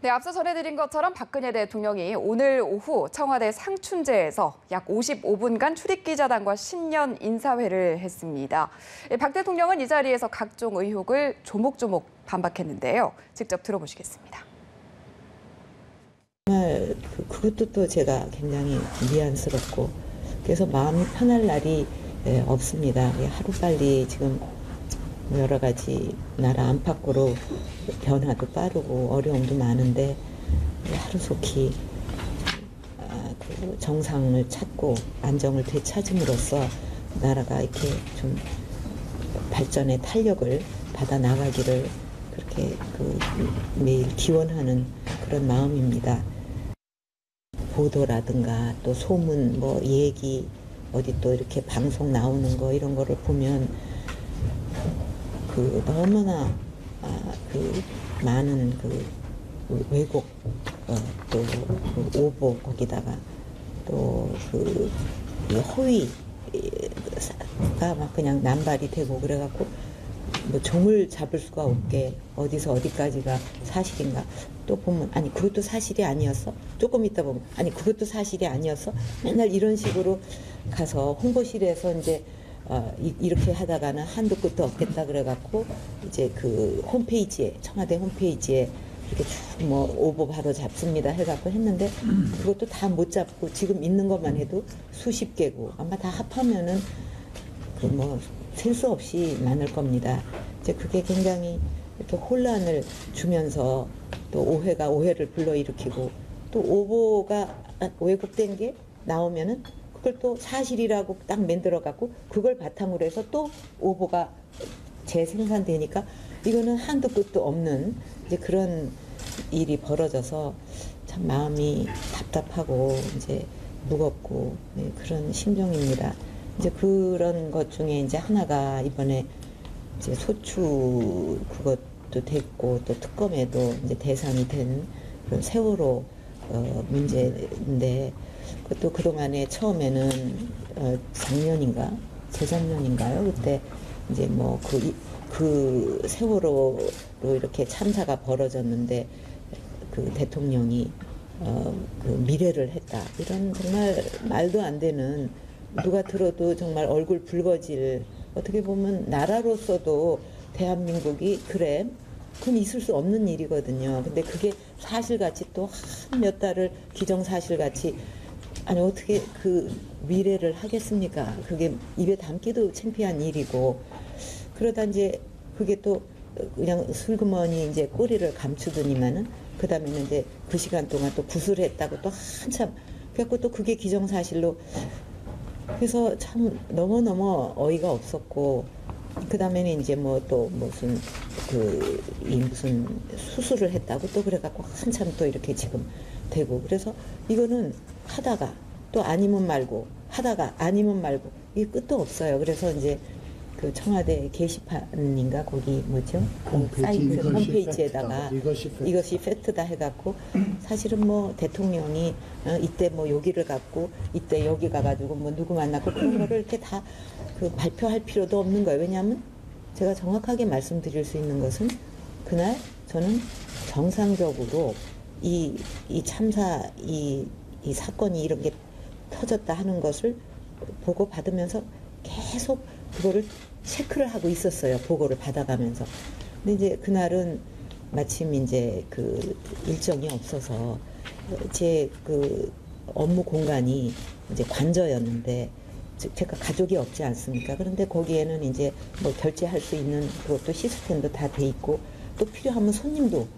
네, 앞서 전해드린 것처럼 박근혜 대통령이 오늘 오후 청와대 상춘제에서 약 55분간 출입기자단과 신년 인사회를 했습니다. 박 대통령은 이 자리에서 각종 의혹을 조목조목 반박했는데요. 직접 들어보시겠습니다. 정말 그것도 또 제가 굉장히 미안스럽고 그래서 마음이 편할 날이 없습니다. 하루빨리 지금 여러 가지 나라 안팎으로 변화도 빠르고 어려움도 많은데 하루속히 그 정상을 찾고 안정을 되찾음으로써 나라가 이렇게 좀 발전의 탄력을 받아 나가기를 그렇게 매일 기원하는 그런 마음입니다. 보도라든가 또 소문 뭐 얘기 어디 또 이렇게 방송 나오는 거 이런 거를 보면 너무나 많은 왜곡 또 오보 거기다가 또 허위가 막 그냥 남발이 되고 그래갖고 뭐 종을 잡을 수가 없게 어디서 어디까지가 사실인가 또 보면 아니 그것도 사실이 아니었어 조금 있다 보면 아니 그것도 사실이 아니었어 맨날 이런 식으로 가서 홍보실에서 이제 이렇게 하다가는 한도 끝도 없겠다 그래갖고 이제 홈페이지에 청와대 홈페이지에 이렇게 쭉 뭐 오보 바로 잡습니다 해갖고 했는데 그것도 다 못 잡고 지금 있는 것만 해도 수십 개고 아마 다 합하면은 셀 수 없이 많을 겁니다. 이제 그게 굉장히 이렇게 혼란을 주면서 또 오해가 오해를 불러일으키고 또 오보가 왜곡된 게 나오면은 그걸 또 사실이라고 딱 만들어갖고 그걸 바탕으로 해서 또 오보가 재생산되니까 이거는 한도 끝도 없는 이제 그런 일이 벌어져서 참 마음이 답답하고 이제 무겁고 그런 심정입니다. 이제 그런 것 중에 이제 하나가 이번에 이제 소추 그것도 됐고 또 특검에도 이제 대상이 된 그런 세월호 문제인데 그것도 그동안에 처음에는 작년인가 재작년인가요? 그때 이제 뭐 그 세월호로 이렇게 참사가 벌어졌는데 대통령이 미래를 했다 이런 정말 말도 안 되는 누가 들어도 정말 얼굴 붉어질 어떻게 보면 나라로서도 대한민국이 그래 그건 있을 수 없는 일이거든요. 근데 그게 사실같이 또 한 몇 달을 기정사실같이 아니 어떻게 미래를 하겠습니까? 그게 입에 담기도 창피한 일이고 그러다 이제 그게 또 그냥 슬그머니 이제 꼬리를 감추더니만은 그 다음에는 이제 그 시간 동안 또 구술했다고 또 한참 그래갖고 또 그게 기정사실로 그래서 참 너무너무 어이가 없었고 그 다음에는 이제 뭐 또 무슨 무슨 수술을 했다고 또 그래갖고 한참 또 이렇게 지금 되고 그래서 이거는 하다가 또 아니면 말고 하다가 아니면 말고 이게 끝도 없어요. 그래서 이제 청와대 게시판인가 거기 뭐죠? 사이트 홈페이지에다가 이것이 팩트다 해갖고 사실은 뭐 대통령이 이때 뭐 여기를 갔고 이때 여기 가가지고 뭐 누구 만났고 그런 거를 이렇게 다 발표할 필요도 없는 거예요. 왜냐하면 제가 정확하게 말씀드릴 수 있는 것은 그날 저는 정상적으로 이 참사 이 사건이 이런 게 터졌다 하는 것을 보고 받으면서 계속 그거를 체크를 하고 있었어요. 보고를 받아가면서. 근데 이제 그날은 마침 이제 일정이 없어서 제 업무 공간이 이제 관저였는데 제가 가족이 없지 않습니까? 그런데 거기에는 이제 뭐 결제할 수 있는 그것도 시스템도 다 돼 있고 또 필요하면 손님도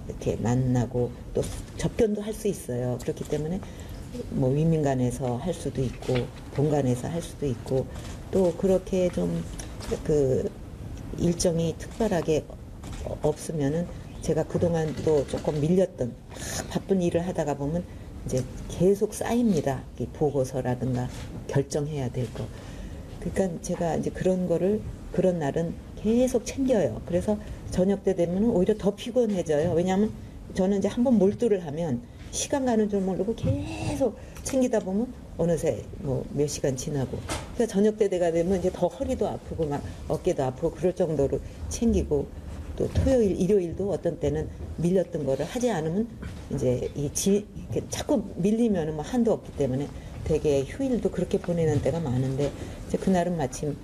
이렇게 만나고 또 접견도 할 수 있어요. 그렇기 때문에 뭐 위민관에서 할 수도 있고 본관에서 할 수도 있고 또 그렇게 좀 일정이 특별하게 없으면은 제가 그동안 또 조금 밀렸던 바쁜 일을 하다가 보면 이제 계속 쌓입니다. 이 보고서라든가 결정해야 될 거. 그러니까 제가 이제 그런 거를 그런 날은 계속 챙겨요. 그래서 저녁 때 되면 오히려 더 피곤해져요. 왜냐하면 저는 이제 한번 몰두를 하면 시간 가는 줄 모르고 계속 챙기다 보면 어느새 뭐 몇 시간 지나고 그러니까 저녁 때 되가 되면 이제 더 허리도 아프고 막 어깨도 아프고 그럴 정도로 챙기고 또 토요일, 일요일도 어떤 때는 밀렸던 거를 하지 않으면 이제 이렇게 자꾸 밀리면은 뭐 한도 없기 때문에 되게 휴일도 그렇게 보내는 때가 많은데 이제 그날은 마침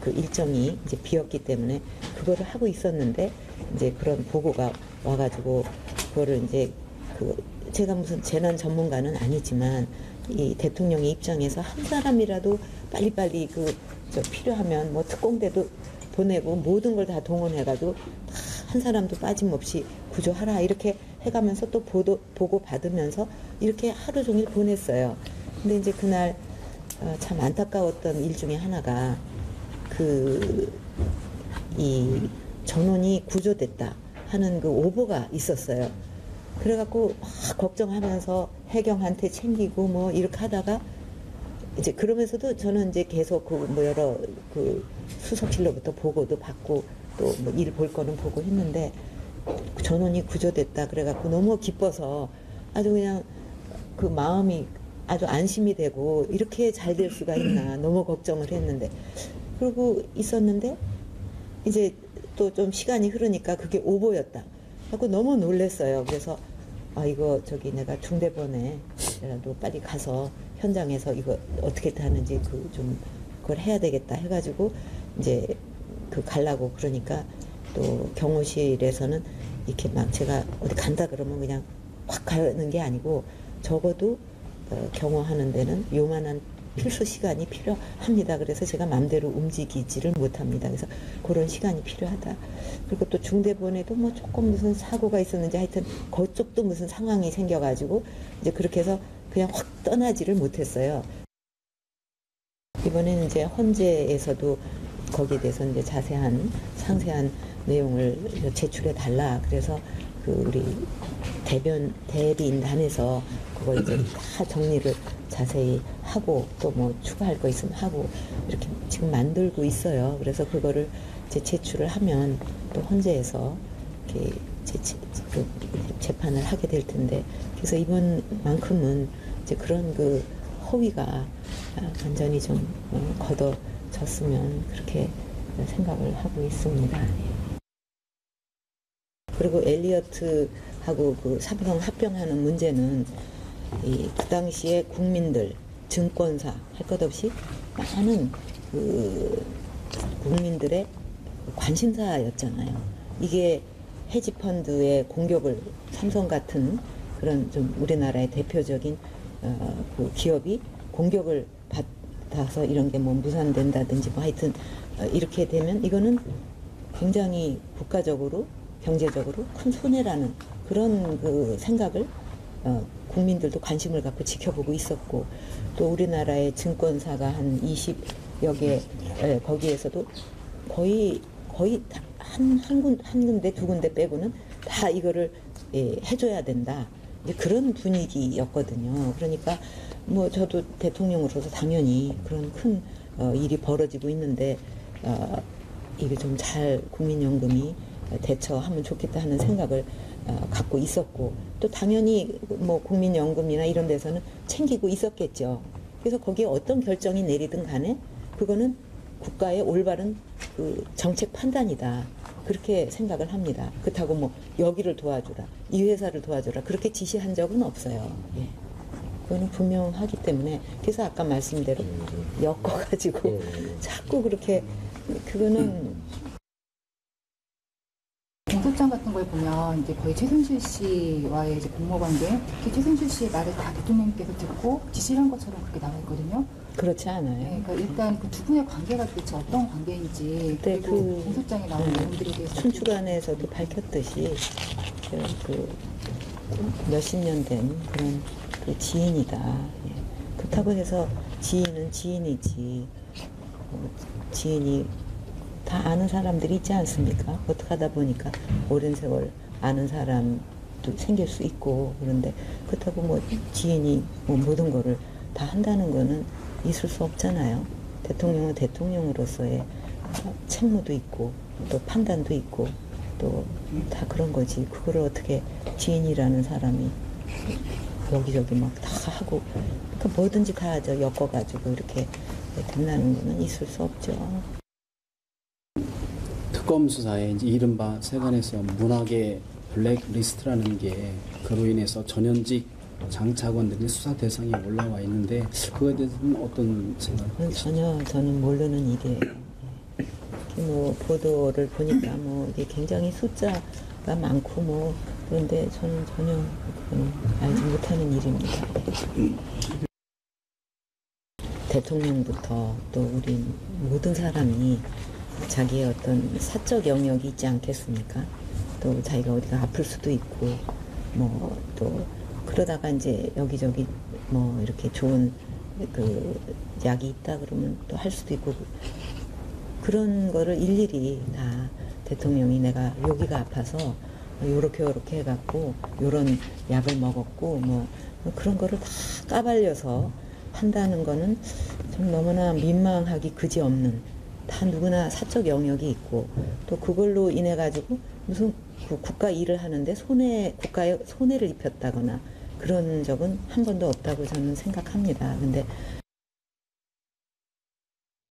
그 일정이 이제 비었기 때문에 그거를 하고 있었는데 이제 그런 보고가 와가지고 그거를 이제 그 제가 무슨 재난 전문가는 아니지만 이 대통령의 입장에서 한 사람이라도 빨리빨리 저 필요하면 뭐 특공대도 보내고 모든 걸 다 동원해가지고 다 한 사람도 빠짐없이 구조하라 이렇게 해가면서 또 보고 받으면서 이렇게 하루 종일 보냈어요. 근데 이제 그날 참 안타까웠던 일 중에 하나가 이 전원이 구조됐다 하는 그 오보가 있었어요. 그래갖고 막 걱정하면서 해경한테 챙기고 뭐 이렇게 하다가 이제 그러면서도 저는 이제 계속 뭐 여러 수석실로부터 보고도 받고 또 뭐 일 볼 거는 보고 했는데 전원이 구조됐다 그래갖고 너무 기뻐서 아주 그냥 그 마음이 아주 안심이 되고 이렇게 잘 될 수가 있나 너무 걱정을 했는데 그러고 있었는데 이제 또 좀 시간이 흐르니까 그게 오보였다 하고 너무 놀랐어요. 그래서 이거 내가 중대본에라도 빨리 가서 현장에서 이거 어떻게 하는지 좀 그걸 해야 되겠다 해가지고 이제 가려고 그러니까 또 경호실에서는 이렇게 막 제가 어디 간다 그러면 그냥 확 가는 게 아니고 적어도 경호하는 데는 요만한 필수 시간이 필요합니다. 그래서 제가 마음대로 움직이지를 못합니다. 그래서 그런 시간이 필요하다. 그리고 또 중대본에도 뭐 조금 무슨 사고가 있었는지 하여튼 그쪽도 무슨 상황이 생겨가지고 이제 그렇게 해서 그냥 확 떠나지를 못했어요. 이번에는 이제 헌재에서도 거기에 대해서 이제 상세한 내용을 제출해 달라. 그래서 우리 대리인단에서 그걸 이제 다 정리를 자세히 하고 또 뭐 추가할 거 있으면 하고 이렇게 지금 만들고 있어요. 그래서 그거를 이제 제출을 하면 또 헌재에서 이렇게 재판을 하게 될 텐데 그래서 이번만큼은 이제 그런 허위가 완전히 좀 걷어졌으면 그렇게 생각을 하고 있습니다. 그리고 엘리어트하고 사병 합병하는 문제는 그 당시에 국민들, 증권사 할 것 없이 많은 국민들의 관심사였잖아요. 이게 헤지펀드의 공격을 삼성 같은 그런 좀 우리나라의 대표적인 기업이 공격을 받아서 이런 게 뭐 무산된다든지 뭐 하여튼 이렇게 되면 이거는 굉장히 국가적으로 경제적으로 큰 손해라는 그런 생각을 국민들도 관심을 갖고 지켜보고 있었고 또 우리나라의 증권사가 한 20여 개 거기에서도 거의 한 군데 두 군데 빼고는 다 이거를 해줘야 된다. 이제 그런 분위기였거든요. 그러니까 뭐 저도 대통령으로서 당연히 그런 큰 일이 벌어지고 있는데 이게 좀 잘 국민연금이 대처하면 좋겠다 하는 생각을 갖고 있었고 또 당연히 뭐 국민연금이나 이런 데서는 챙기고 있었겠죠. 그래서 거기에 어떤 결정이 내리든 간에 그거는 국가의 올바른 정책 판단이다. 그렇게 생각을 합니다. 그렇다고 뭐 여기를 도와주라, 이 회사를 도와주라 그렇게 지시한 적은 없어요. 예. 그거는 분명하기 때문에 그래서 아까 말씀대로 엮어가지고 자꾸 그렇게 그거는 공소장 같은 걸 보면 이제 거의 최순실 씨와의 이제 공모 관계, 특히 최순실 씨의 말을 다 대통령님께서 듣고 지시를 한 것처럼 그렇게 나와 있거든요. 그렇지 않아요. 네, 그러니까 일단 그 두 분의 관계가 도대체 어떤 관계인지 네, 그리고 공소장에 나온 내용들에 대해서 춘추관에서도 밝혔듯이 몇십 년 된 그런 지인이다. 예. 그렇다고 해서 지인은 지인이지. 지인이 다 아는 사람들이 있지 않습니까? 어떻게 하다 보니까 오랜 세월 아는 사람도 생길 수 있고 그런데 그렇다고 뭐 지인이 뭐 모든 거를 다 한다는 거는 있을 수 없잖아요. 대통령은 대통령으로서의 책무도 있고 또 판단도 있고 또 다 그런 거지. 그거를 어떻게 지인이라는 사람이 여기저기 막 다 하고 그러니까 뭐든지 다 엮어가지고 이렇게 된다는 거는 있을 수 없죠. 특검 수사에 이제 이른바 세관에서 문학의 블랙리스트라는 게 그로 인해서 전현직 장차관들이 수사 대상에 올라와 있는데 그거에 대해서는 어떤 생각이세요? 전혀 저는 모르는 일이에요. 예. 뭐 보도를 보니까 뭐 이게 굉장히 숫자가 많고 뭐 그런데 저는 전혀 그건 알지 못하는 일입니다. 대통령부터 또 우리 모든 사람이 자기의 어떤 사적 영역이 있지 않겠습니까? 또 자기가 어디가 아플 수도 있고 뭐 또 그러다가 이제 여기저기 뭐 이렇게 좋은 그 약이 있다 그러면 또 할 수도 있고 그런 거를 일일이 다 대통령이 내가 여기가 아파서 요렇게 해갖고 요런 약을 먹었고 뭐 그런 거를 다 까발려서 한다는 거는 좀 너무나 민망하기 그지없는 다 누구나 사적 영역이 있고 또 그걸로 인해 가지고 무슨 그 국가 일을 하는데 국가에 손해를 입혔다거나 그런 적은 한 번도 없다고 저는 생각합니다. 근데